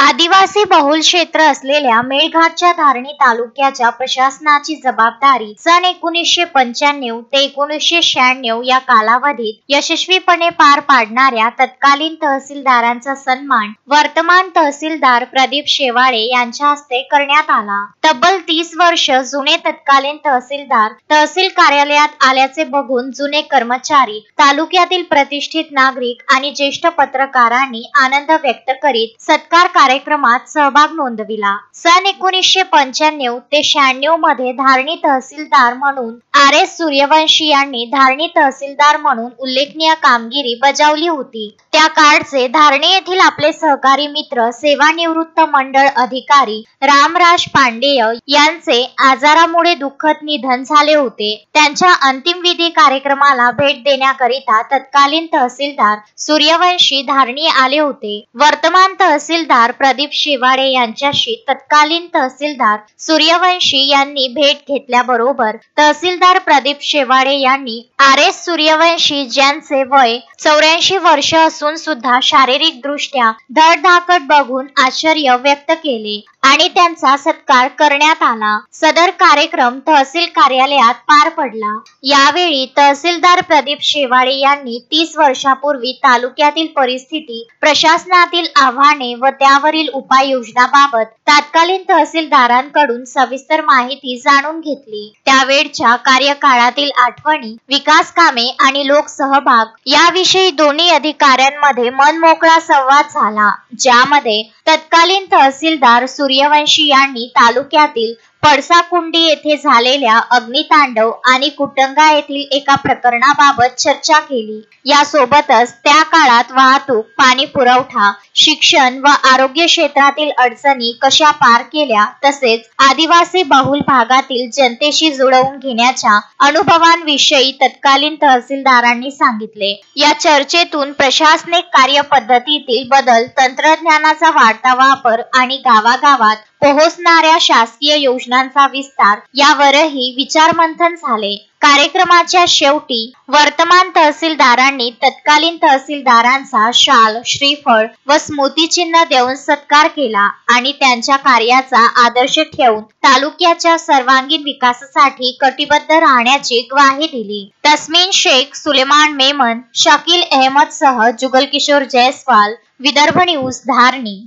आदिवासी बहुल क्षेत्र असलेल्या मेळघाटच्या धारणी तालुक्याच्या प्रशासनाची जबाबदारी सन 1995 ते 1996 या कालावधीत यशस्वीपणे पार पाडणाऱ्या तत्कालीन तहसीलदारांचा सन्मान वर्तमान तहसीलदार प्रदीप शेवाळे यांच्या हस्ते करण्यात आला। तब्बल 30 वर्ष जुने तत्कालीन तहसीलदार तहसील कार्यालयात आल्याचे बघून जुने कर्मचारी, तालुक्यातील प्रतिष्ठित नागरिक आणि ज्येष्ठ पत्रकारांनी आनंद व्यक्त करीत सत्कार कार्यक्रमात सहभाग नोंदविला। सन 1995 ते 96 मध्ये धारणी तहसीलदार म्हणून RS सूर्यवंशी यांनी धारणी तहसीलदार म्हणून उल्लेखनीय कामगिरी बजावली होती। त्या काळचे धारणी येथील आपले सहकारी मित्र सेवानिवृत्त मंडळ अधिकारी रामराज पांडेय यांचे आजारामुळे दुःखद निधन झाले होते। त्यांच्या अंतिम विधी कार्यक्रमाला भेट देण्याकरिता तत्कालीन तहसीलदार सूर्यवंशी धारणी आले होते। वर्तमान तहसीलदार प्रदीप शेवाळे यांच्याशी तत्कालीन तहसीलदार सूर्यवंशी यांनी भेट घेतल्याबरोबर तहसीलदार प्रदीप शेवाळे यांनी RS सूर्यवंशी ज्यांचे वय 84 वर्ष असून सुद्धा शारीरिक दृष्ट्या धडधाकट बघून आश्चर्य व्यक्त केले आणि त्यांचा सत्कार करण्यात आला। सदर कार्यक्रम तहसील कार्यालयात पार पडला। यावेळी तहसीलदार प्रदीप शेवाळे यांनी 30 वर्षापूर्वी तालुक्यातील परिस्थिती, प्रशासनातील आव्हाने व त्यावरील उपाययोजनाबाबत तत्कालीन तहसीलदारांकडून सविस्तर माहिती जाणून घेतली। त्यावेळच्या कार्यकाळातील आठवणी, विकास कामे आणि लोकसहभाग याविषयी दोन्ही अधिकाऱ्यांमध्ये मनमोकळा संवाद झाला, ज्यामध्ये तत्कालीन तहसीलदार सूर्यवंशी यांनी तालुक्यातील पळसाकुंडी येथे झालेल्या अग्नितांडव आणि कुटंगा येथील एका प्रकरणाबाबत चर्चा केली। यासोबतच त्या काळात वाहतूक, पाणी पुरवठा, शिक्षण व आरोग्य क्षेत्रातील अडचणी कशा पार केल्या, तसेच आदिवासी बहुल भागातील जनतेशी जुळवून घेण्याच्या अनुभवांविषयी तत्कालीन तहसीलदारांनी सांगितले। या चर्चेतून प्रशासनिक कार्यपद्धतीतील बदल, तंत्रज्ञानाचा वाढता वापर आणि गावागावात पोहोचणाऱ्या शासकीय योजनांचा विस्तार यावरही विचारमंथन झाले। कार्यक्रमाच्या शेवटी वर्तमान तहसीलदारांनी तत्कालीन तहसीलदारांचा शाल, श्रीफळ व स्मृतिचिन्ह देऊन सत्कार केला आणि त्यांच्या कार्याचा आदर्श ठेवून तालुक्याच्या सर्वांगीण विकासासाठी कटिबद्ध राहण्याची ग्वाही दिली। तस्मीन शेख, सुलेमान मेमन, शकील अहमद सह Jugal Kishore Jaiswal, Vidarbha news, Dharni.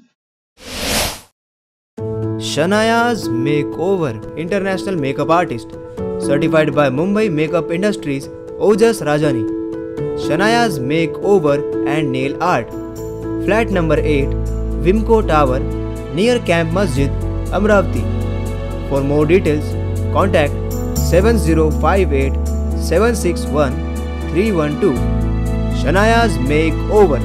Shanaya's Makeover, international makeup artist, certified by Mumbai Makeup Industries, Ojas Rajani. Shanaya's Makeover and Nail Art, flat number 8, Wimco Tower, near Camp Masjid, Amravati. For more details, contact 7058 761 312. Shanaya's Makeover.